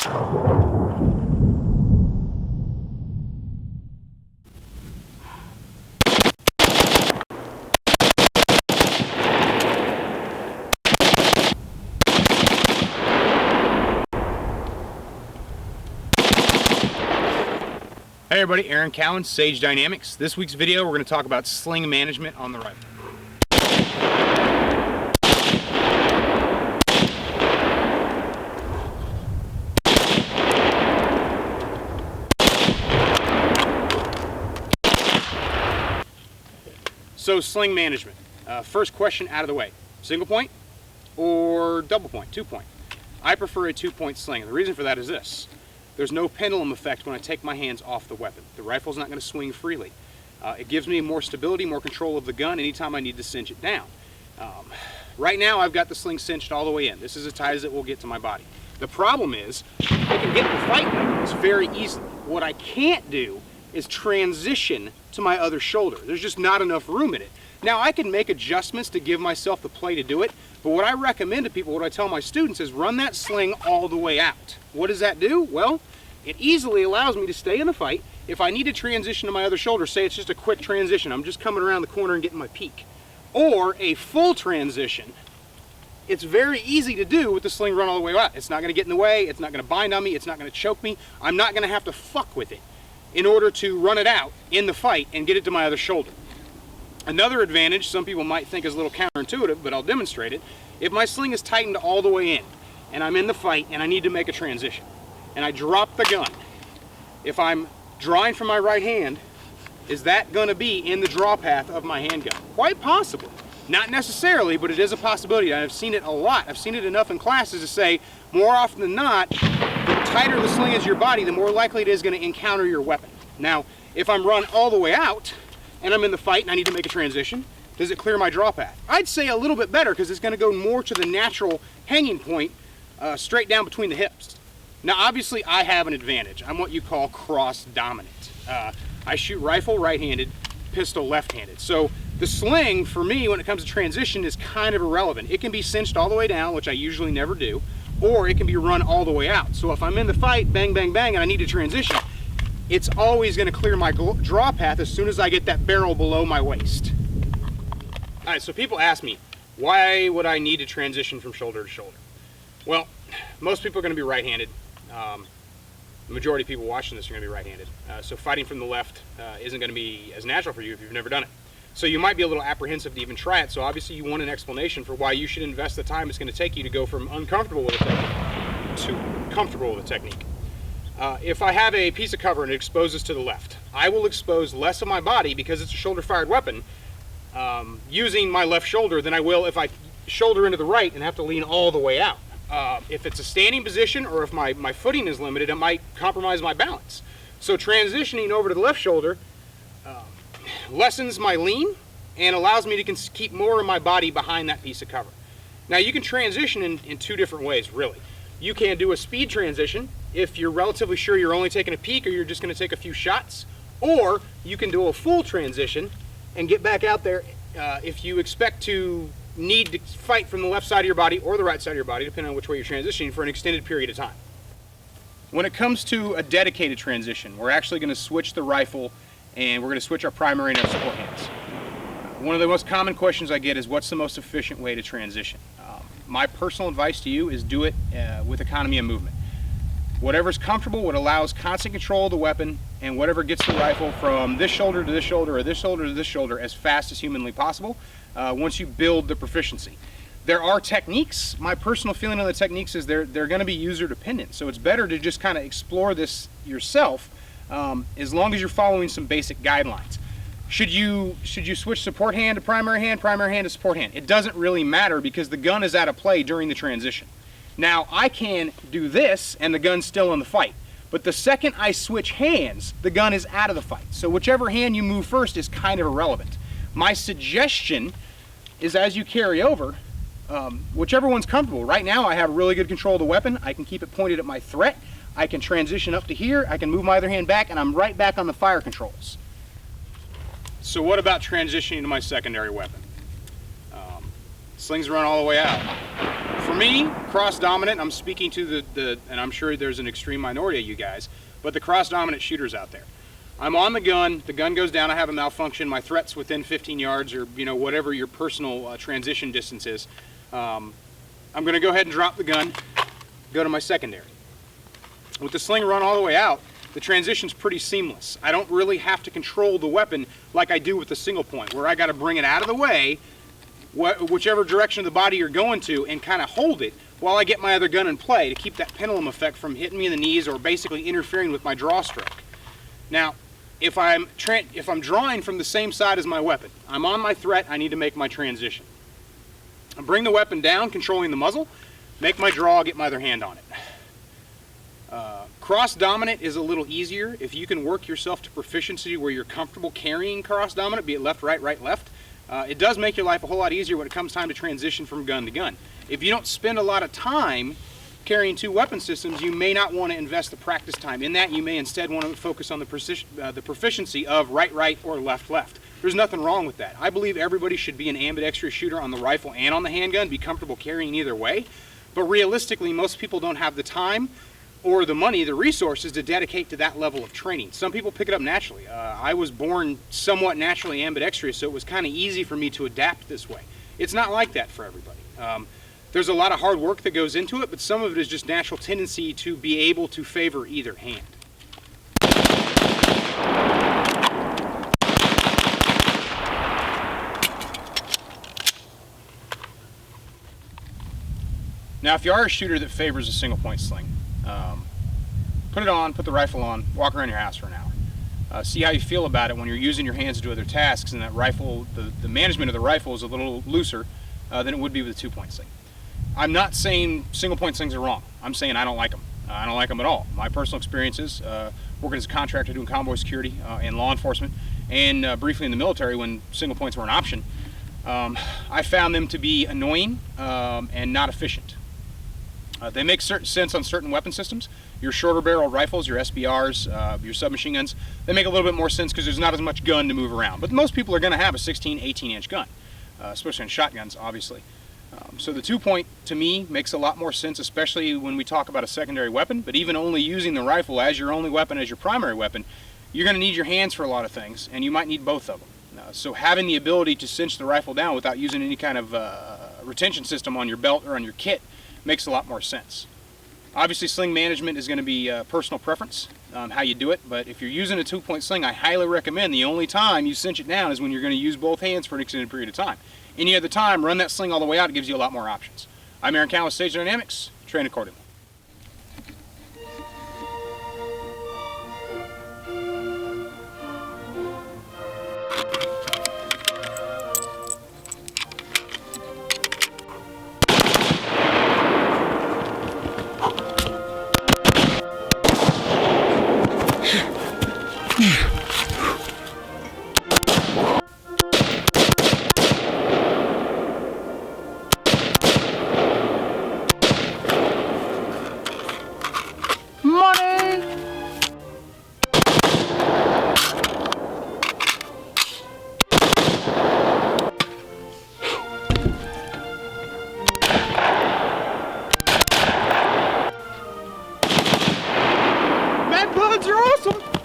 Hey everybody, Aaron Cowan, Sage Dynamics. This week's video we're going to talk about sling management on the rifle. So sling management. First question out of the way. Single point or double point, 2-point? I prefer a 2-point sling. And the reason for that is this. There's no pendulum effect when I take my hands off the weapon. The rifle's not going to swing freely. It gives me more stability, more control of the gun anytime I need to cinch it down. Right now I've got the sling cinched all the way in. This is as tight as it will get to my body. The problem is I can get in the fight weapons very easily. What I can't do is transition to my other shoulder. There's just not enough room in it. Now I can make adjustments to give myself the play to do it, but what I recommend to people, what I tell my students is run that sling all the way out. What does that do? Well, it easily allows me to stay in the fight. If I need to transition to my other shoulder, say it's just a quick transition, I'm just coming around the corner and getting my peek, or a full transition, it's very easy to do with the sling run all the way out. It's not going to get in the way, it's not going to bind on me, it's not going to choke me, I'm not going to have to fuck with it in order to run it out in the fight and get it to my other shoulder. Another advantage, some people might think is a little counterintuitive, but I'll demonstrate it. If my sling is tightened all the way in, and I'm in the fight and I need to make a transition, and I drop the gun, if I'm drawing from my right hand, is that going to be in the draw path of my handgun? Quite possible. Not necessarily, but it is a possibility. I've seen it a lot. I've seen it enough in classes to say, more often than not, the tighter the sling is to your body, the more likely it is going to encounter your weapon. Now, if I'm run all the way out, and I'm in the fight and I need to make a transition, does it clear my draw path? I'd say a little bit better because it's going to go more to the natural hanging point straight down between the hips. Now obviously I have an advantage. I'm what you call cross dominant. I shoot rifle right-handed, pistol left-handed. So the sling for me when it comes to transition is kind of irrelevant. It can be cinched all the way down, which I usually never do, or it can be run all the way out. So if I'm in the fight, bang, bang, bang, and I need to transition, it's always going to clear my draw path as soon as I get that barrel below my waist. All right, so people ask me, why would I need to transition from shoulder to shoulder? Well, most people are going to be right-handed. The majority of people watching this are going to be right-handed. So fighting from the left isn't going to be as natural for you if you've never done it. So you might be a little apprehensive to even try it. So obviously you want an explanation for why you should invest the time it's going to take you to go from uncomfortable with a technique to comfortable with a technique. If I have a piece of cover and it exposes to the left, I will expose less of my body because it's a shoulder-fired weapon using my left shoulder than I will if I shoulder into the right and have to lean all the way out. If it's a standing position or if my footing is limited, it might compromise my balance. So transitioning over to the left shoulder lessens my lean and allows me to keep more of my body behind that piece of cover. Now you can transition in two different ways, really. You can do a speed transition if you're relatively sure you're only taking a peek or you're just going to take a few shots, or you can do a full transition and get back out there if you expect to need to fight from the left side of your body or the right side of your body, depending on which way you're transitioning, for an extended period of time. When it comes to a dedicated transition, we're actually going to switch the rifle and we're going to switch our primary and our support hands. One of the most common questions I get is what's the most efficient way to transition? My personal advice to you is do it with economy of movement. Whatever's comfortable, what allows constant control of the weapon, and whatever gets the rifle from this shoulder to this shoulder or this shoulder to this shoulder as fast as humanly possible once you build the proficiency. There are techniques. My personal feeling on the techniques is they're going to be user dependent, so it's better to just kind of explore this yourself as long as you're following some basic guidelines. Should you switch support hand to primary hand to support hand? It doesn't really matter because the gun is out of play during the transition. Now, I can do this and the gun's still in the fight, but the second I switch hands, the gun is out of the fight. So whichever hand you move first is kind of irrelevant. My suggestion is as you carry over, whichever one's comfortable. Right now, I have really good control of the weapon. I can keep it pointed at my threat. I can transition up to here. I can move my other hand back, and I'm right back on the fire controls. So what about transitioning to my secondary weapon? Slings run all the way out. For me, cross dominant, I'm speaking to and I'm sure there's an extreme minority of you guys, but the cross dominant shooters out there. I'm on the gun goes down, I have a malfunction, my threat's within 15 yards or whatever your personal transition distance is. I'm going to go ahead and drop the gun, go to my secondary. With the sling run all the way out, the transition's pretty seamless. I don't really have to control the weapon like I do with the single point, where I got to bring it out of the way, whichever direction of the body you're going to, and kind of hold it while I get my other gun in play to keep that pendulum effect from hitting me in the knees or basically interfering with my draw stroke. Now, if I'm drawing from the same side as my weapon, I'm on my threat, I need to make my transition. I bring the weapon down, controlling the muzzle, make my draw, get my other hand on it. Cross dominant is a little easier if you can work yourself to proficiency where you're comfortable carrying cross dominant, be it left, right, left. It does make your life a whole lot easier when it comes time to transition from gun to gun. If you don't spend a lot of time carrying two weapon systems, you may not want to invest the practice time in that. You may instead want to focus on the proficiency of right, or left. There's nothing wrong with that. I believe everybody should be an ambidextrous shooter on the rifle and on the handgun, be comfortable carrying either way. But realistically, most people don't have the time or the money, the resources to dedicate to that level of training. Some people pick it up naturally. I was born somewhat naturally ambidextrous, so it was kind of easy for me to adapt this way. It's not like that for everybody. There's a lot of hard work that goes into it, but some of it is just natural tendency to be able to favor either hand. Now, if you are a shooter that favors a single point sling, put it on, put the rifle on, walk around your house for an hour. See how you feel about it when you're using your hands to do other tasks, and that rifle, the management of the rifle is a little looser than it would be with a 2-point sling. I'm not saying single point slings are wrong. I'm saying I don't like them. I don't like them at all. My personal experiences, working as a contractor doing convoy security and law enforcement, and briefly in the military when single points were an option, I found them to be annoying and not efficient. They make certain sense on certain weapon systems. Your shorter barrel rifles, your SBRs, your submachine guns, they make a little bit more sense because there's not as much gun to move around. But most people are going to have a 16, 18-inch gun, especially on shotguns, obviously. So the 2-point, to me, makes a lot more sense, especially when we talk about a secondary weapon. But even only using the rifle as your only weapon, as your primary weapon, you're going to need your hands for a lot of things, and you might need both of them. So having the ability to cinch the rifle down without using any kind of retention system on your belt or on your kit makes a lot more sense. Obviously, sling management is going to be personal preference, how you do it, but if you're using a 2-point sling, I highly recommend the only time you cinch it down is when you're going to use both hands for an extended period of time. Any other time, run that sling all the way out, it gives you a lot more options. I'm Aaron Cowan with Stage Dynamics, train accordingly. Buds are awesome!